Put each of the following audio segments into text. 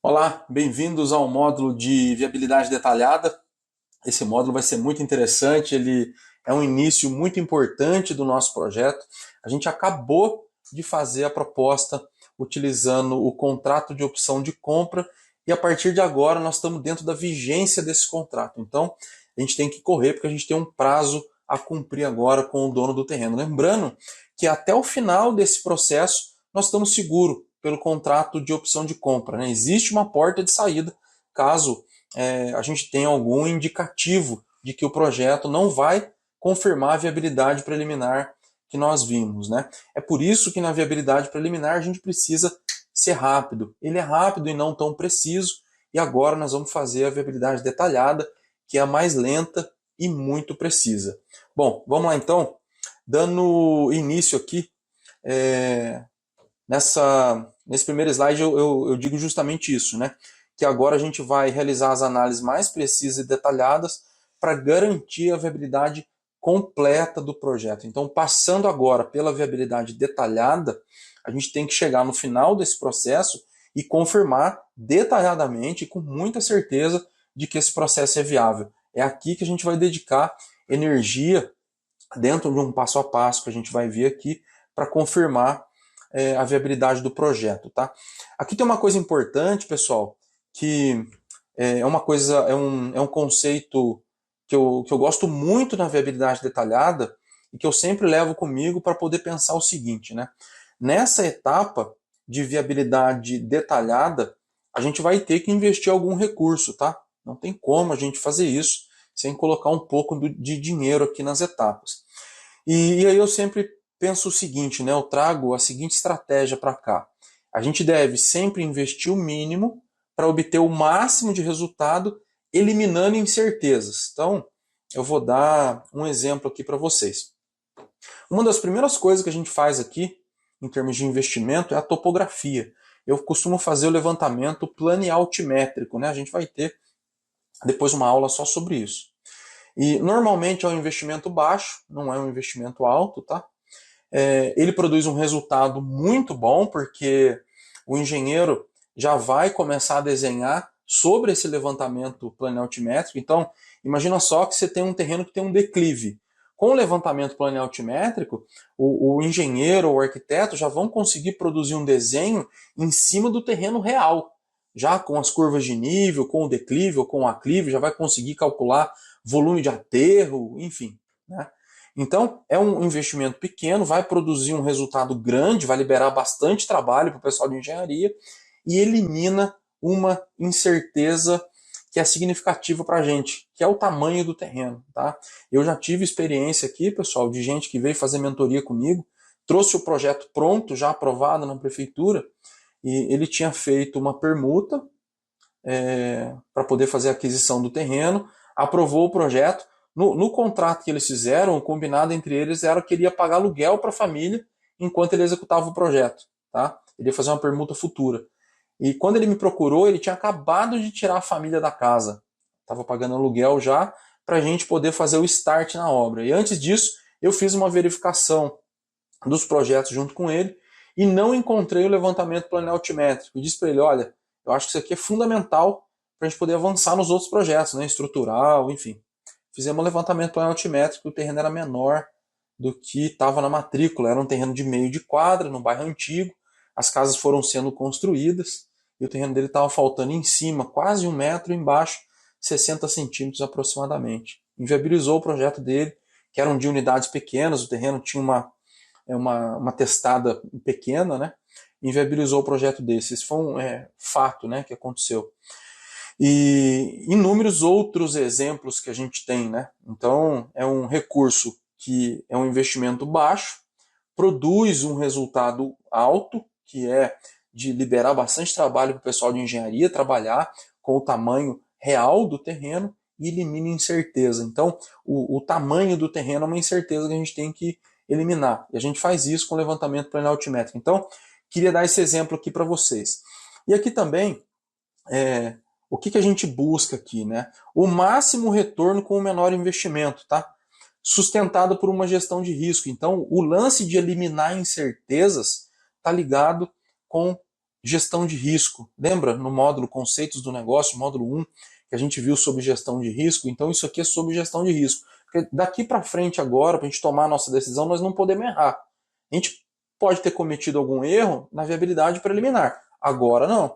Olá, bem-vindos ao módulo de viabilidade detalhada. Esse módulo vai ser muito interessante, ele é um início muito importante do nosso projeto. A gente acabou de fazer a proposta utilizando o contrato de opção de compra e a partir de agora nós estamos dentro da vigência desse contrato. Então, a gente tem que correr porque a gente tem um prazo a cumprir agora com o dono do terreno. Lembrando que até o final desse processo nós estamos seguros pelo contrato de opção de compra, né? Existe uma porta de saída caso a gente tenha algum indicativo de que o projeto não vai confirmar a viabilidade preliminar que nós vimos, né? É por isso que na viabilidade preliminar a gente precisa ser rápido. Ele é rápido e não tão preciso, e agora nós vamos fazer a viabilidade detalhada, que é a mais lenta e muito precisa. Bom, vamos lá então, dando início aqui, nesse primeiro slide eu digo justamente isso, né? Que agora a gente vai realizar as análises mais precisas e detalhadas para garantir a viabilidade completa do projeto. Então, passando agora pela viabilidade detalhada, a gente tem que chegar no final desse processo e confirmar detalhadamente, com muita certeza, de que esse processo é viável. É aqui que a gente vai dedicar energia dentro de um passo a passo que a gente vai ver aqui para confirmar a viabilidade do projeto, tá? Aqui tem uma coisa importante, pessoal, que é um conceito que eu gosto muito na viabilidade detalhada e que eu sempre levo comigo para poder pensar o seguinte, né? Nessa etapa de viabilidade detalhada, a gente vai ter que investir algum recurso, tá? Não tem como a gente fazer isso sem colocar um pouco de dinheiro aqui nas etapas. E aí eu sempre penso o seguinte, né? Eu trago a seguinte estratégia para cá. A gente deve sempre investir o mínimo para obter o máximo de resultado, eliminando incertezas. Então, eu vou dar um exemplo aqui para vocês. Uma das primeiras coisas que a gente faz aqui, em termos de investimento, é a topografia. Eu costumo fazer o levantamento planealtimétrico, né? A gente vai ter depois uma aula só sobre isso. E normalmente é um investimento baixo, não é um investimento alto, tá? Ele produz um resultado muito bom, porque o engenheiro já vai começar a desenhar sobre esse levantamento planealtimétrico. Então, imagina só que você tem um terreno que tem um declive. Com o levantamento planealtimétrico, o engenheiro ou o arquiteto já vão conseguir produzir um desenho em cima do terreno real, já com as curvas de nível, com o declive ou com o aclive, já vai conseguir calcular volume de aterro, enfim, né? Então, é um investimento pequeno, vai produzir um resultado grande, vai liberar bastante trabalho para o pessoal de engenharia e elimina uma incerteza que é significativa para a gente, que é o tamanho do terreno. Tá? Eu já tive experiência aqui, pessoal, de gente que veio fazer mentoria comigo, trouxe o projeto pronto, já aprovado na prefeitura, e ele tinha feito uma permuta para poder fazer a aquisição do terreno, aprovou o projeto. No contrato que eles fizeram, o combinado entre eles era que ele ia pagar aluguel para a família enquanto ele executava o projeto. Tá? Ele ia fazer uma permuta futura. E quando ele me procurou, ele tinha acabado de tirar a família da casa. Estava pagando aluguel já para a gente poder fazer o start na obra. E antes disso, eu fiz uma verificação dos projetos junto com ele e não encontrei o levantamento planealtimétrico. E disse para ele, olha, eu acho que isso aqui é fundamental para a gente poder avançar nos outros projetos, né, estrutural, enfim. Fizemos um levantamento planealtimétrico, o terreno era menor do que estava na matrícula. Era um terreno de meio de quadra, no bairro antigo. As casas foram sendo construídas e o terreno dele estava faltando em cima, quase 1 metro, embaixo, 60 centímetros aproximadamente. Inviabilizou o projeto dele, que eram de unidades pequenas, o terreno tinha uma testada pequena, né? Inviabilizou o projeto desse. Esse foi um fato, né, que aconteceu. E inúmeros outros exemplos que a gente tem, né? Então, é um recurso que é um investimento baixo, produz um resultado alto, que é de liberar bastante trabalho para o pessoal de engenharia trabalhar com o tamanho real do terreno e elimina incerteza. Então, o tamanho do terreno é uma incerteza que a gente tem que eliminar. E a gente faz isso com o levantamento planealtimétrico. Então, queria dar esse exemplo aqui para vocês. E aqui também, o que a gente busca aqui, né? O máximo retorno com o menor investimento, tá? Sustentado por uma gestão de risco. Então, o lance de eliminar incertezas está ligado com gestão de risco. Lembra no módulo Conceitos do Negócio, módulo 1, que a gente viu sobre gestão de risco? Então isso aqui é sobre gestão de risco. Porque daqui para frente agora, para a gente tomar a nossa decisão, nós não podemos errar. A gente pode ter cometido algum erro na viabilidade preliminar. Agora não.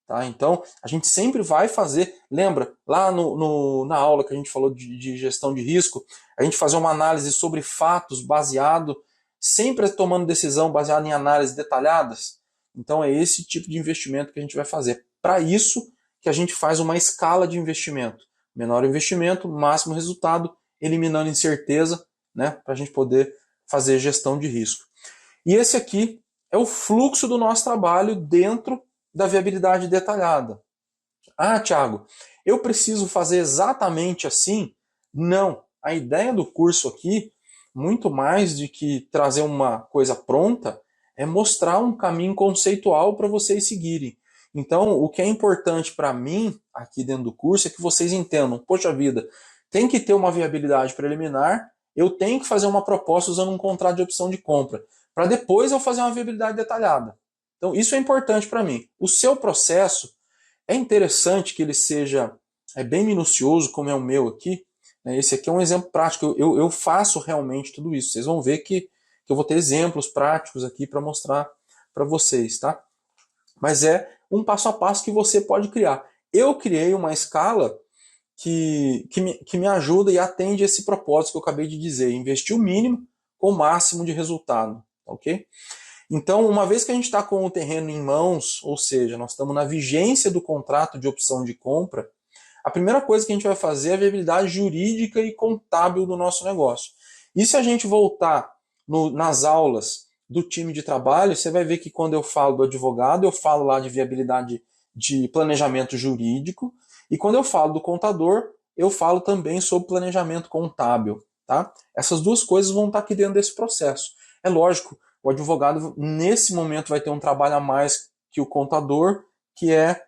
Tá? Então, a gente sempre vai fazer, lembra, lá na aula que a gente falou de gestão de risco, a gente fazer uma análise sobre fatos baseado, sempre tomando decisão baseada em análises detalhadas. Então, é esse tipo de investimento que a gente vai fazer. Para isso que a gente faz uma escala de investimento. Menor investimento, máximo resultado, eliminando incerteza, né, para a gente poder fazer gestão de risco. E esse aqui é o fluxo do nosso trabalho dentro da viabilidade detalhada. Ah, Thiago, eu preciso fazer exatamente assim? Não. A ideia do curso aqui, muito mais de que trazer uma coisa pronta, é mostrar um caminho conceitual para vocês seguirem. Então, o que é importante para mim, aqui dentro do curso, é que vocês entendam, poxa vida, tem que ter uma viabilidade preliminar, eu tenho que fazer uma proposta usando um contrato de opção de compra, para depois eu fazer uma viabilidade detalhada. Então, isso é importante para mim. O seu processo é interessante que ele seja bem minucioso, como é o meu aqui. Esse aqui é um exemplo prático. Eu faço realmente tudo isso. Vocês vão ver que eu vou ter exemplos práticos aqui para mostrar para vocês, tá? Mas é um passo a passo que você pode criar. Eu criei uma escala que me ajuda e atende esse propósito que eu acabei de dizer. Investir o mínimo com o máximo de resultado, ok? Então, uma vez que a gente está com o terreno em mãos, ou seja, nós estamos na vigência do contrato de opção de compra, a primeira coisa que a gente vai fazer é a viabilidade jurídica e contábil do nosso negócio. E se a gente voltar nas aulas do time de trabalho, você vai ver que quando eu falo do advogado, eu falo lá de viabilidade de planejamento jurídico, e quando eu falo do contador, eu falo também sobre planejamento contábil. Tá? Essas duas coisas vão estar aqui dentro desse processo. É lógico, o advogado, nesse momento, vai ter um trabalho a mais que o contador, que é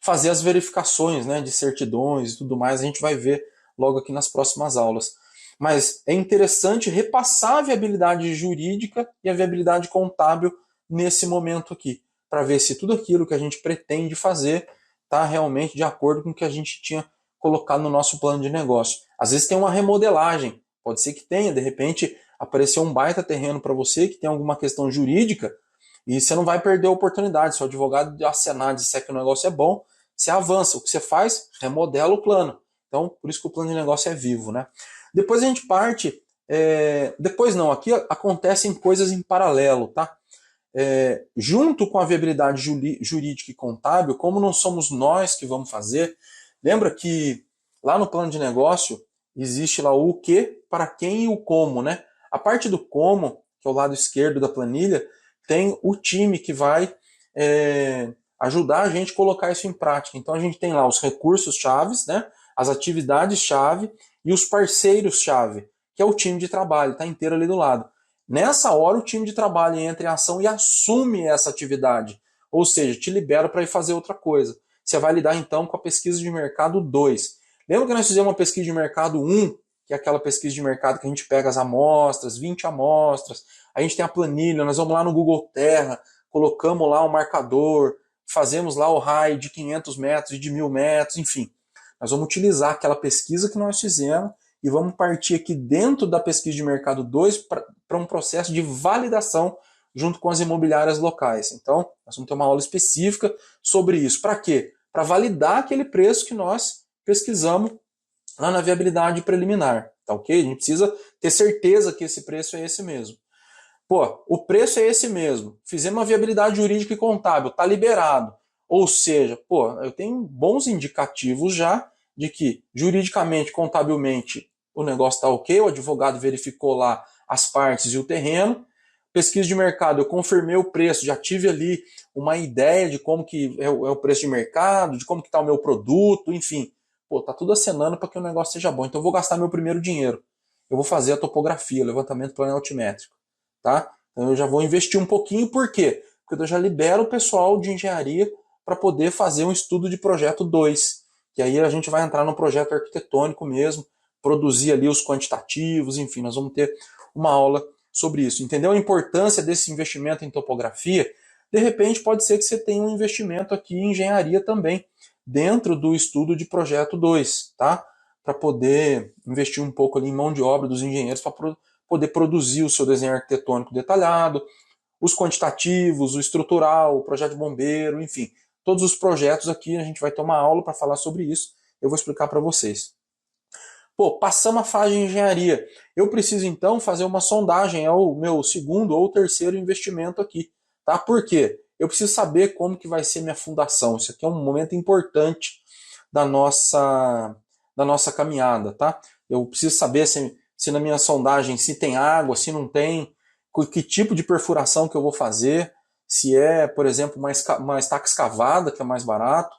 fazer as verificações, né, de certidões e tudo mais. A gente vai ver logo aqui nas próximas aulas. Mas é interessante repassar a viabilidade jurídica e a viabilidade contábil nesse momento aqui, para ver se tudo aquilo que a gente pretende fazer está realmente de acordo com o que a gente tinha colocado no nosso plano de negócio. Às vezes tem uma remodelagem, pode ser que tenha, de repente apareceu um baita terreno para você que tem alguma questão jurídica e você não vai perder a oportunidade. Se o advogado acenar e disser que o negócio é bom, você avança. O que você faz? Remodela o plano. Então, por isso que o plano de negócio é vivo, né? Depois a gente parte... Depois não, aqui acontecem coisas em paralelo, tá? Junto com a viabilidade jurídica e contábil, como não somos nós que vamos fazer, lembra que lá no plano de negócio existe lá o que, para quem e o como, né? A parte do como, que é o lado esquerdo da planilha, tem o time que vai ajudar a gente a colocar isso em prática. Então a gente tem lá os recursos-chaves, né? As atividades-chave e os parceiros-chave, que é o time de trabalho, está inteiro ali do lado. Nessa hora o time de trabalho entra em ação e assume essa atividade, ou seja, te libera para ir fazer outra coisa. Você vai lidar então com a pesquisa de mercado 2. Lembra que nós fizemos uma pesquisa de mercado 1, que é aquela pesquisa de mercado que a gente pega as amostras, 20 amostras, a gente tem a planilha, nós vamos lá no Google Terra, colocamos lá o marcador, fazemos lá o raio de 500 metros e de 1.000 metros, enfim. Nós vamos utilizar aquela pesquisa que nós fizemos e vamos partir aqui dentro da pesquisa de mercado 2 para um processo de validação junto com as imobiliárias locais. Então, nós vamos ter uma aula específica sobre isso. Para quê? Para validar aquele preço que nós pesquisamos lá na viabilidade preliminar. Tá ok? A gente precisa ter certeza que esse preço é esse mesmo. Pô, o preço é esse mesmo. Fizemos uma viabilidade jurídica e contábil, tá liberado. Ou seja, pô, eu tenho bons indicativos já de que juridicamente, contabilmente, o negócio está ok, o advogado verificou lá as partes e o terreno. Pesquisa de mercado, eu confirmei o preço, já tive ali uma ideia de como que é o preço de mercado, de como que está o meu produto, enfim. Pô, tá tudo acenando para que o negócio seja bom. Então eu vou gastar meu primeiro dinheiro. Eu vou fazer a topografia, o levantamento planaltimétrico. Tá? Então eu já vou investir um pouquinho, por quê? Porque eu já libero o pessoal de engenharia para poder fazer um estudo de projeto 2, que aí a gente vai entrar no projeto arquitetônico mesmo, produzir ali os quantitativos, enfim, nós vamos ter uma aula sobre isso. Entendeu a importância desse investimento em topografia? De repente pode ser que você tenha um investimento aqui em engenharia também, dentro do estudo de projeto 2, tá? Para poder investir um pouco ali em mão de obra dos engenheiros para poder produzir o seu desenho arquitetônico detalhado, os quantitativos, o estrutural, o projeto de bombeiro, enfim, todos os projetos aqui a gente vai ter uma aula para falar sobre isso, eu vou explicar para vocês. Pô, passamos a fase de engenharia. Eu preciso então fazer uma sondagem, é o meu segundo ou terceiro investimento aqui, tá? Por quê? Eu preciso saber como que vai ser minha fundação. Isso aqui é um momento importante da nossa caminhada, tá? Eu preciso saber se na minha sondagem se tem água, se não tem, que tipo de perfuração que eu vou fazer, se é, por exemplo, uma estaca escavada, que é mais barato,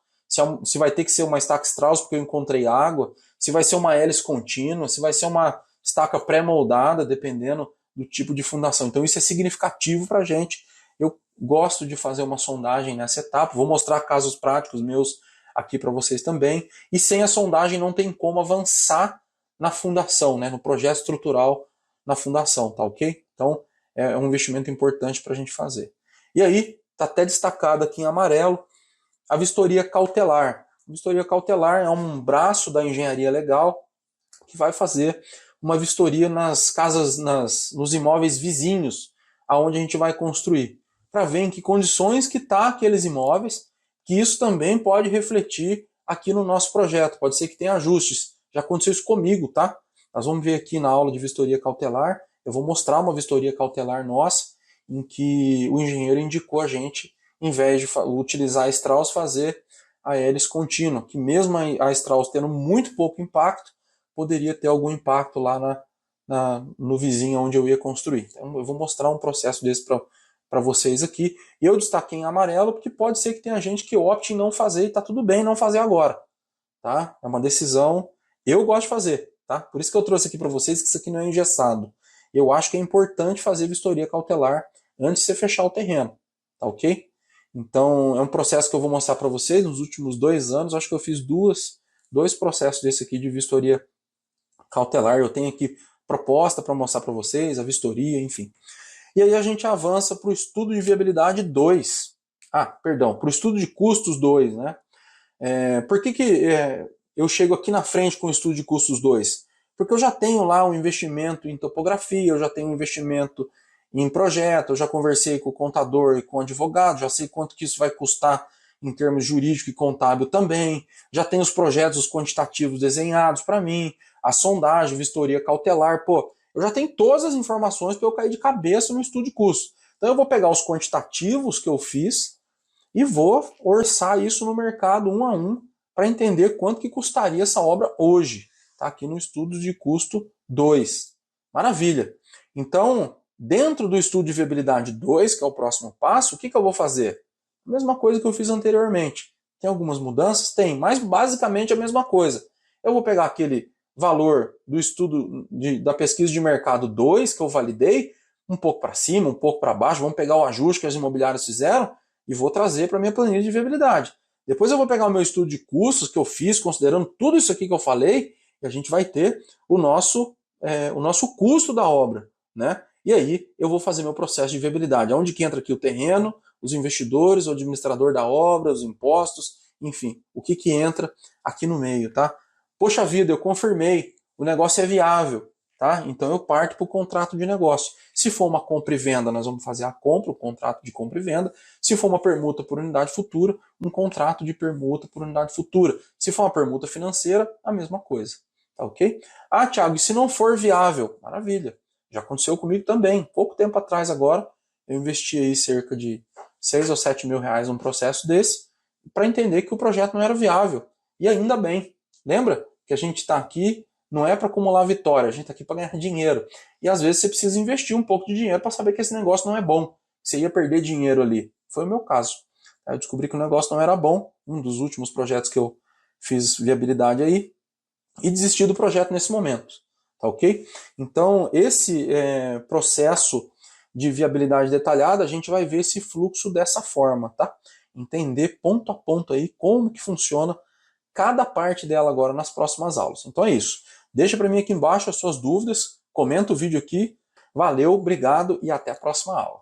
se vai ter que ser uma estaca Strauss porque eu encontrei água, se vai ser uma hélice contínua, se vai ser uma estaca pré-moldada, dependendo do tipo de fundação. Então isso é significativo para a gente. Eu gosto de fazer uma sondagem nessa etapa, vou mostrar casos práticos meus aqui para vocês também. E sem a sondagem não tem como avançar na fundação, né, no projeto estrutural na fundação, tá ok? Então é um investimento importante para a gente fazer. E aí, está até destacado aqui em amarelo, a vistoria cautelar. A vistoria cautelar é um braço da engenharia legal que vai fazer uma vistoria nas casas, nos imóveis vizinhos, aonde a gente vai construir, para ver em que condições que está aqueles imóveis, que isso também pode refletir aqui no nosso projeto. Pode ser que tenha ajustes. Já aconteceu isso comigo, tá? Nós vamos ver aqui na aula de vistoria cautelar, eu vou mostrar uma vistoria cautelar nossa, em que o engenheiro indicou a gente, em vez de utilizar a Strauss, fazer a hélice contínua, que mesmo a Strauss tendo muito pouco impacto, poderia ter algum impacto lá no vizinho onde eu ia construir. Então eu vou mostrar um processo desse para vocês aqui. E eu destaquei em amarelo porque pode ser que tenha gente que opte em não fazer e está tudo bem não fazer agora. Tá? É uma decisão, eu gosto de fazer. Tá? Por isso que eu trouxe aqui para vocês que isso aqui não é engessado. Eu acho que é importante fazer vistoria cautelar antes de você fechar o terreno. Tá ok? Então é um processo que eu vou mostrar para vocês. Nos últimos 2 anos, acho que eu fiz dois processos desse aqui de vistoria cautelar. Eu tenho aqui proposta para mostrar para vocês, a vistoria, enfim. E aí a gente avança para o estudo de viabilidade 2. Para o estudo de custos 2, né? Por que eu chego aqui na frente com o estudo de custos 2? Porque eu já tenho lá um investimento em topografia, eu já tenho um investimento em projeto, eu já conversei com o contador e com o advogado, já sei quanto que isso vai custar em termos jurídico e contábil também, já tenho os projetos, os quantitativos desenhados para mim, a sondagem, vistoria cautelar, eu já tenho todas as informações para eu cair de cabeça no estudo de custos. Então eu vou pegar os quantitativos que eu fiz e vou orçar isso no mercado um a um para entender quanto que custaria essa obra hoje. Está aqui no estudo de custo 2. Maravilha! Então, dentro do estudo de viabilidade 2, que é o próximo passo, o que eu vou fazer? A mesma coisa que eu fiz anteriormente. Tem algumas mudanças? Tem, mas basicamente a mesma coisa. Eu vou pegar aquele valor do estudo da pesquisa de mercado 2 que eu validei, um pouco para cima, um pouco para baixo, vamos pegar o ajuste que as imobiliárias fizeram e vou trazer para a minha planilha de viabilidade. Depois eu vou pegar o meu estudo de custos que eu fiz, considerando tudo isso aqui que eu falei, e a gente vai ter o nosso custo da obra, né? E aí eu vou fazer meu processo de viabilidade. Onde que entra aqui o terreno, os investidores, o administrador da obra, os impostos, enfim, o que entra aqui no meio, tá? Poxa vida, eu confirmei, o negócio é viável, tá? Então eu parto para o contrato de negócio. Se for uma compra e venda, nós vamos fazer a compra, o contrato de compra e venda. Se for uma permuta por unidade futura, um contrato de permuta por unidade futura. Se for uma permuta financeira, a mesma coisa. Tá ok? Thiago, e se não for viável? Maravilha. Já aconteceu comigo também. Pouco tempo atrás agora, eu investi aí cerca de 6 ou 7 mil reais num processo desse para entender que o projeto não era viável. E ainda bem. Lembra que a gente está aqui não é para acumular vitória, a gente está aqui para ganhar dinheiro. E às vezes você precisa investir um pouco de dinheiro para saber que esse negócio não é bom. Você ia perder dinheiro ali. Foi o meu caso. Eu descobri que o negócio não era bom, um dos últimos projetos que eu fiz viabilidade aí, e desisti do projeto nesse momento. Tá ok? Então, esse processo de viabilidade detalhada, a gente vai ver esse fluxo dessa forma, tá? Entender ponto a ponto aí como que funciona cada parte dela agora nas próximas aulas. Então é isso. Deixa para mim aqui embaixo as suas dúvidas, comenta o vídeo aqui. Valeu, obrigado e até a próxima aula.